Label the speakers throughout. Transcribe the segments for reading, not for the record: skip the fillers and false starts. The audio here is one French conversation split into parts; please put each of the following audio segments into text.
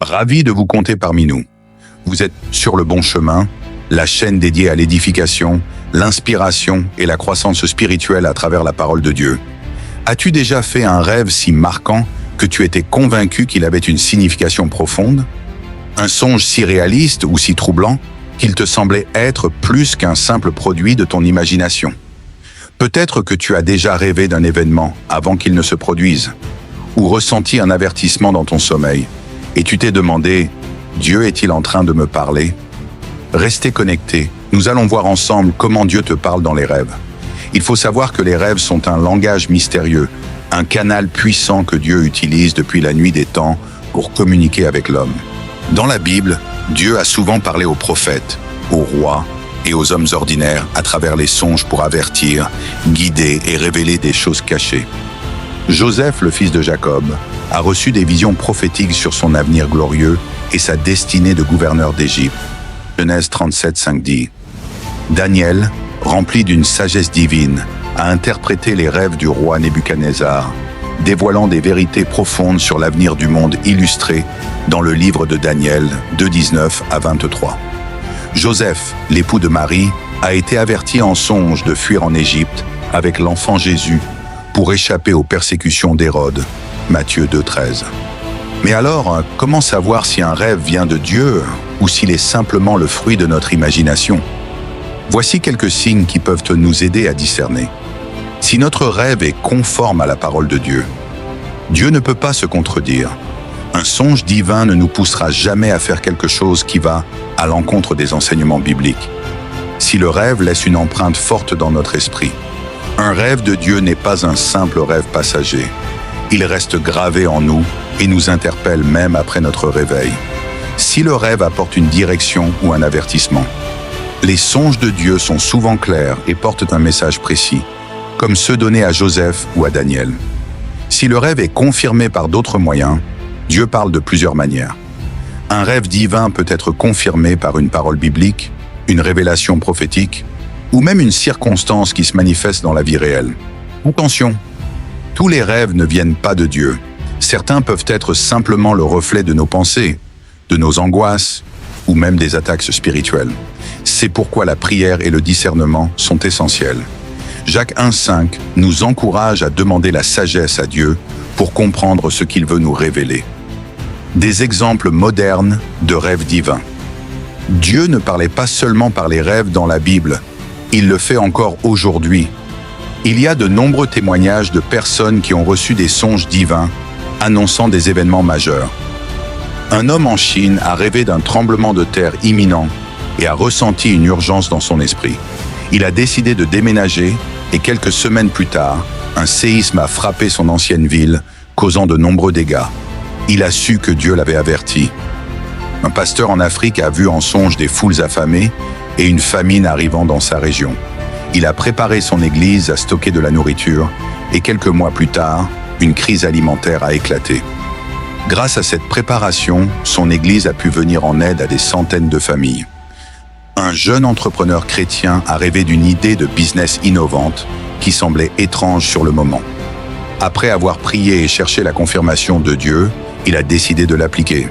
Speaker 1: Ravi de vous compter parmi nous. Vous êtes sur le bon chemin, la chaîne dédiée à l'édification, l'inspiration et la croissance spirituelle à travers la parole de Dieu. As-tu déjà fait un rêve si marquant que tu étais convaincu qu'il avait une signification profonde? Un songe si réaliste ou si troublant qu'il te semblait être plus qu'un simple produit de ton imagination? Peut-être que tu as déjà rêvé d'un événement avant qu'il ne se produise, ou ressenti un avertissement dans ton sommeil, et tu t'es demandé « Dieu est-il en train de me parler ?» Restez connectés, nous allons voir ensemble comment Dieu te parle dans les rêves. Il faut savoir que les rêves sont un langage mystérieux, un canal puissant que Dieu utilise depuis la nuit des temps pour communiquer avec l'homme. Dans la Bible, Dieu a souvent parlé aux prophètes, aux rois et aux hommes ordinaires à travers les songes pour avertir, guider et révéler des choses cachées. Joseph, le fils de Jacob, a reçu des visions prophétiques sur son avenir glorieux et sa destinée de gouverneur d'Égypte. Genèse 37, 5 dit « Daniel, rempli d'une sagesse divine, a interprété les rêves du roi Nebuchadnezzar, dévoilant des vérités profondes sur l'avenir du monde illustrées dans le livre de Daniel 2, 19 à 23. Joseph, l'époux de Marie, a été averti en songe de fuir en Égypte avec l'enfant Jésus pour échapper aux persécutions d'Hérode. Matthieu 2, 13. Mais alors, comment savoir si un rêve vient de Dieu ou s'il est simplement le fruit de notre imagination? Voici quelques signes qui peuvent nous aider à discerner. Si notre rêve est conforme à la parole de Dieu, Dieu ne peut pas se contredire. Un songe divin ne nous poussera jamais à faire quelque chose qui va à l'encontre des enseignements bibliques. Si le rêve laisse une empreinte forte dans notre esprit, un rêve de Dieu n'est pas un simple rêve passager. Il reste gravé en nous et nous interpelle même après notre réveil. Si le rêve apporte une direction ou un avertissement, les songes de Dieu sont souvent clairs et portent un message précis, comme ceux donnés à Joseph ou à Daniel. Si le rêve est confirmé par d'autres moyens, Dieu parle de plusieurs manières. Un rêve divin peut être confirmé par une parole biblique, une révélation prophétique, ou même une circonstance qui se manifeste dans la vie réelle. Attention, tous les rêves ne viennent pas de Dieu. Certains peuvent être simplement le reflet de nos pensées, de nos angoisses, ou même des attaques spirituelles. C'est pourquoi la prière et le discernement sont essentiels. Jacques 1,5 nous encourage à demander la sagesse à Dieu pour comprendre ce qu'il veut nous révéler. Des exemples modernes de rêves divins. Dieu ne parlait pas seulement par les rêves dans la Bible, il le fait encore aujourd'hui. Il y a de nombreux témoignages de personnes qui ont reçu des songes divins annonçant des événements majeurs. Un homme en Chine a rêvé d'un tremblement de terre imminent et a ressenti une urgence dans son esprit. Il a décidé de déménager et quelques semaines plus tard, un séisme a frappé son ancienne ville, causant de nombreux dégâts. Il a su que Dieu l'avait averti. Un pasteur en Afrique a vu en songe des foules affamées et une famine arrivant dans sa région. Il a préparé son église à stocker de la nourriture et quelques mois plus tard, une crise alimentaire a éclaté. Grâce à cette préparation, son église a pu venir en aide à des centaines de familles. Un jeune entrepreneur chrétien a rêvé d'une idée de business innovante qui semblait étrange sur le moment. Après avoir prié et cherché la confirmation de Dieu, il a décidé de l'appliquer.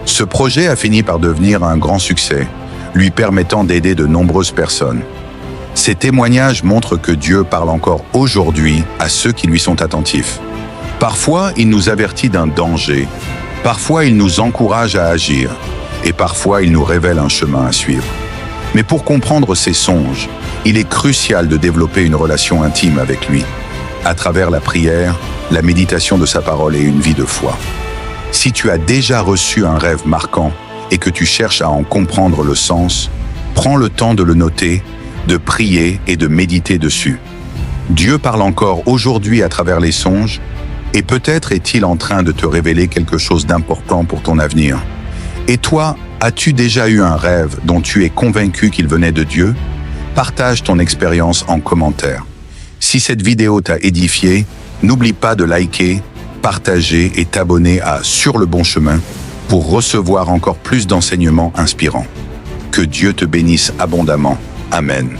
Speaker 1: Ce projet a fini par devenir un grand succès, lui permettant d'aider de nombreuses personnes. Ces témoignages montrent que Dieu parle encore aujourd'hui à ceux qui lui sont attentifs. Parfois, il nous avertit d'un danger, parfois il nous encourage à agir, et parfois il nous révèle un chemin à suivre. Mais pour comprendre ces songes, il est crucial de développer une relation intime avec lui, à travers la prière, la méditation de sa parole et une vie de foi. Si tu as déjà reçu un rêve marquant et que tu cherches à en comprendre le sens, prends le temps de le noter, de prier et de méditer dessus. Dieu parle encore aujourd'hui à travers les songes, et peut-être est-il en train de te révéler quelque chose d'important pour ton avenir. Et toi, as-tu déjà eu un rêve dont tu es convaincu qu'il venait de Dieu? Partage ton expérience en commentaire. Si cette vidéo t'a édifié, n'oublie pas de liker, partager et t'abonner à Sur le bon chemin pour recevoir encore plus d'enseignements inspirants. Que Dieu te bénisse abondamment. Amen.